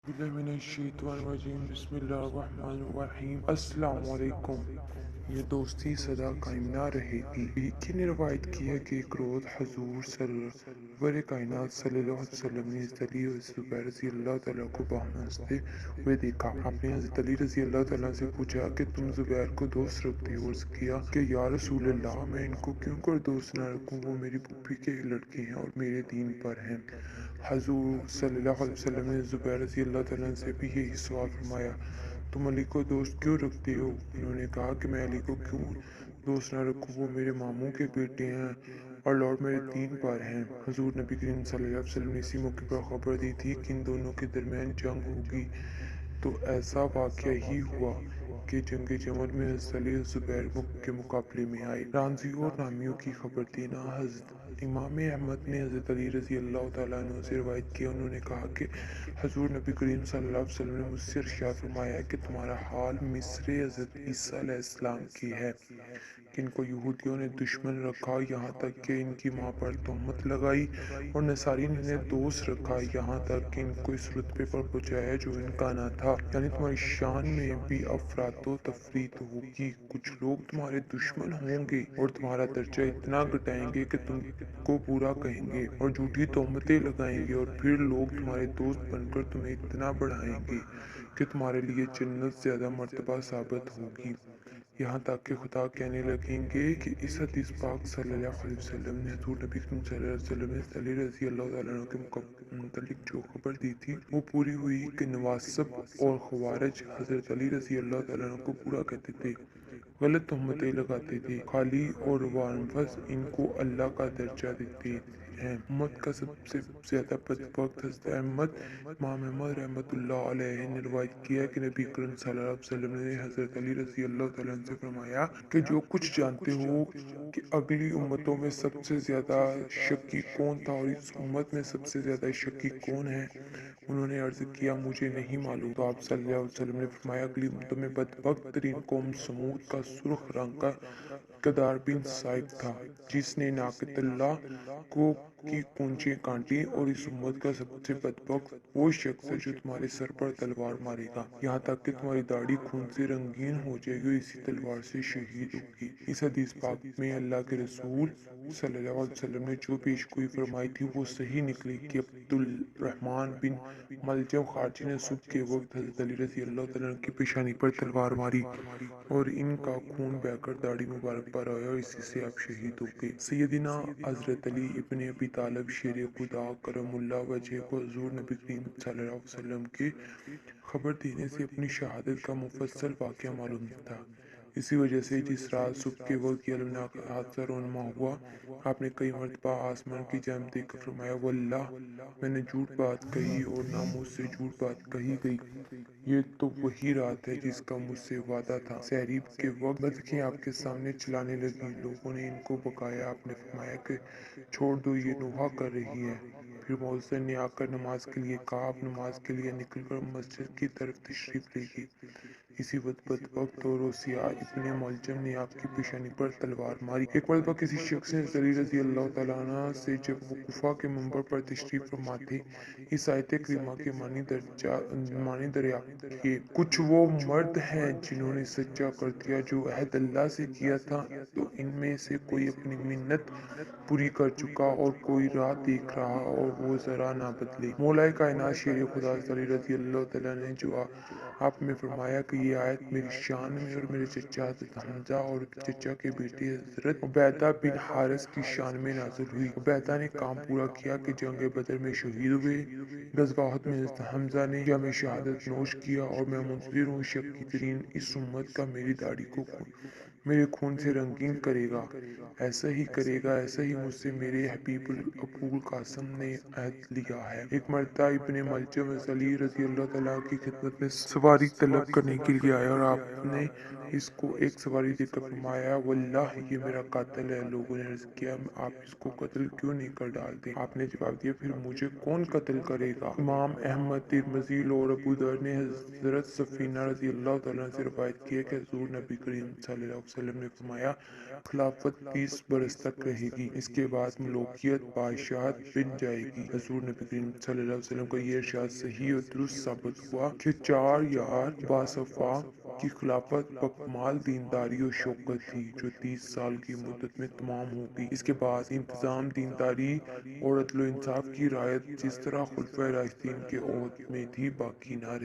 बिस्मिल्लाहिर्रहमानिर्रहीम बिस्मिल्लाहिर्रहमानिर्रहीम अस्सलाम वालेकुम। ये दोस्ती सदा कायम ना रहेगी। एक ही ने रवायत की है कि एक रोज़ हजूर सरवर कायनात सल्लल्लाहु अलैहि वसल्लम ने हज़रत अली और ज़ुबैर रज़ी अल्लाह तआला को बाहम हंसते हुए देखा। आपने हज़रत अली रज़ी अल्लाह तआला से पूछा कि तुम ज़ुबैर को दोस्त रखते हो? अर्ज़ किया कि या रसूल अल्लाह, मैं इनको क्यों कर दोस्त न रखूं? वो मेरी फूफी के लड़के हैं और मेरे दीन पर हैं। हजूर सल्लल्लाहु अलैहि वसल्लम ने ज़ुबैर रज़ी अल्लाह तआला से भी यही सवाल फरमाया, तुम अली को दोस्त क्यों रखते हो? उन्होंने कहा कि मैं अली को क्यों दोस्त ना रखूं, वो मेरे मामू के बेटे हैं और लॉर्ड मेरे तीन पर हैं। हजूर नबी करीम सल्लल्लाहु अलैहि वसल्लम ने इसी मौके पर खबर दी थी कि इन दोनों के दरमियान जंग होगी। तो ऐसा वाक़या ही हुआ कि जंग जमल में हज़रत अली ज़ुबैर के मुकाबले में आए। रांझियों और नामियों की खबर देना। हज़रत इमाम अहमद ने हज़रत अली रज़ी अल्लाह तआला अन्हु से रवायत किया, उन्होंने कहा कि हजूर नबी करीम सल्लल्लाहु अलैहि वसल्लम ने मुझसे इरशाद फरमाया कि तुम्हारा हाल मिस्र हज़रत ईसा अलैहिस्सलाम की है कि इनको यहूदियों ने दुश्मन रखा, यहाँ तक कि इनकी माँ पर तोहमत लगाई, और नसारी ने इन्हें दोस्त रखा, यहाँ तक कि इनको इस रुतबे पर पहुँचाया जो इनका ना था। यानी तुम्हारी शान में भी अफरातो तफरीत होगी। कुछ लोग तुम्हारे दुश्मन होंगे और तुम्हारा दर्जा इतना घटाएंगे कि तुमको बुरा कहेंगे और झूठी तोहमतें लगाएंगे, और फिर लोग तुम्हारे दोस्त बनकर तुम्हें इतना बढ़ाएंगे कि तुम्हारे लिए जन्नत ज्यादा मर्तबा साबित होगी। यहाँ तक कि खुदा कहने लगेंगे कि इस हदीस पाक सल्लल्लाहु अलैहि वसल्लम ने हज़ूर नबी करीम सल्लल्लाहु अलैहि वसल्लम ने अली रज़ी अल्लाह तआला अन्हु के मुतल्लिक जो खबर दी थी वो पूरी हुई कि नवासिब और खवारिज हज़रत अली रज़ी अल्लाह तआला अन्हु को पूरा कहते थे, गलत तहमतें लगाते थे। खाली और वानफस इनको अल्लाह का दर्जा देते हैं। उम्मत का सबसे ज्यादा बदबख्त हज़रत अहमद इमाम अहमद रहमतुल्लाह अलैहि ने रवायत किया है कि नबी करीम सल्लल्लाहु अलैहि वसल्लम ने हज़रत अली रज़ी अल्लाह तआला अन्हु से फरमाया कि जो कुछ जानते हो कि अगली उम्मतों में सबसे ज्यादा शकी कौन था और इस उम्मत में सबसे ज्यादा शकी कौन है? उन्होंने अर्ज किया, मुझे नहीं मालूम। तो आप सल्लल्लाहु अलैहि वसल्लम ने फरमाया, अगली उम्मतों में बदबख्त तरीन कौम समूद का सुर्ख रंग का कदार बिन साइब था, जिसने नाकतल्ला को की पूंछें काटी, और इस उम्मत का सबसे बदबख्त वो शख्स है जो तुम्हारे सर पर तलवार मारेगा, यहाँ तक कि तुम्हारी दाढ़ी खून से रंगीन हो जाएगी और इसी तलवार से शहीद होगी। इस हदीस पाक में अल्लाह के रसूल सल्लल्लाहु अलैहि वसल्लम ने जो पेशगोई फरमाई थी वो सही निकली कि अब्दुल रहमान बिन मलजम खारजी ने सुबह के वक्त हज़रत अली रज़ी अल्लाह तआला की पेशानी पर तलवार मारी और इनका खून बहकर दाढ़ी मुबारक पर आया और इसी से आप शहीद हो गए। सैयदना हज़रत अली इब्ने अबी तालिब शेर खुदा करमुल्लाह वजह को हुज़ूर नबी करीम सल्लल्लाहु अलैहि वसल्लम के खबर देने से अपनी शहादत का मुफस्सल वाक़या मालूम था। इसी वजह से जिस रात सुबह के वक्त ये अलमनाक हादसा रोनमा हुआ, आपने कई मरतबा आसमान की जानिब देखकर फरमाया, वल्लाह मैंने झूठ बात कही और ना मुझसे झूठ बात कही गई। ये तो वही रात है जिसका मुझसे वादा था। सहरी के वक्त बतखें आपके सामने चलाने लगी, लोगों ने इनको पकाया, आपने फरमाया कि छोड़ दो, ये नोहा कर रही है। फिर मौलवी ने आकर नमाज के लिए कहा, आप नमाज के लिए निकलकर मस्जिद की तरफ तशरीफ ले गई। इसी बदबख्त और रोसिया इब्ने मुलजम ने आपकी पेशानी पर तलवार मारी। एक मरतबा किसी शख्स ने अली रज़ी अल्लाह तआला अन्हु से जब वो कुफा के मंबर पर तशरीफ फरमा थे, इस आयत करीमा के मानी दरियाफ्त किए। कुछ वो मर्द हैं जिन्होंने सच्चा कर दिया जो अहद अल्लाह से किया था, तो इनमें से कोई अपनी मिन्नत पूरी कर चुका और कोई राह देख रहा और वो जरा ना बदले। मौलाए कायनात शेर खुदा अली रज़ी अल्लाह तआला ने जो आप में फरमाया कि ये आयत मेरी शान में और मेरे चचा हज़रत हमजा और चचा के बेटे हज़रत उबैदा बिन हारिस की शान में नाजिल हुई। उबैदा ने काम पूरा किया कि जंग बदर में शहीद हुए। गज़वा उहद में हज़रत हमजा ने जाम शहादत नोश किया और मैं मुंतज़िर हूँ शक्की तरीन इस उम्मत का मेरी दाढ़ी को मेरे खून से रंगीन करेगा, ऐसा ही करेगा, ऐसा ही मुझसे मेरे हबीबुल अबूल कासिम ने अहद लिया है। एक मर्तबा इब्ने मलजम अली रज़ी अल्लाह तआला की खिदमत में सवारी तलब करने के लिए आया और आपने इसको एक सवारी देकर फरमाया, वल्लाह ये मेरा कातिल है। लोगों ने अर्ज़ किया, आप इसको कत्ल क्यों नहीं कर डालते? आपने जवाब दिया, फिर मुझे कौन कत्ल करेगा? इमाम अहमद, तिरमिज़ी और अबू दर ने हज़रत सफ़ीना रज़ी अल्लाह तआला से रवायत की है कि हुज़ूर नबी करीम सल्लल्लाहु अलैहि وسلم نے فرمایا خلافت 20 برس تک رہے گی، اس کے بعد ملوکیت بادشاہت بن جائے گی۔ حضور نبی کریم صلی اللہ علیہ وسلم کا یہ ارشاد صحیح اور درست ثابت ہوا کہ 4 یار باصفا کی خلافت بکمال دینداری اور شوکت تھی جو 30 سال کی مدت میں تمام ہو گئی۔ اس کے بعد انتظام، دینداری اور عدل و انصاف کی رعایت جس طرح خلفائے راشدین کے عہد میں تھی باقی نہ رہی۔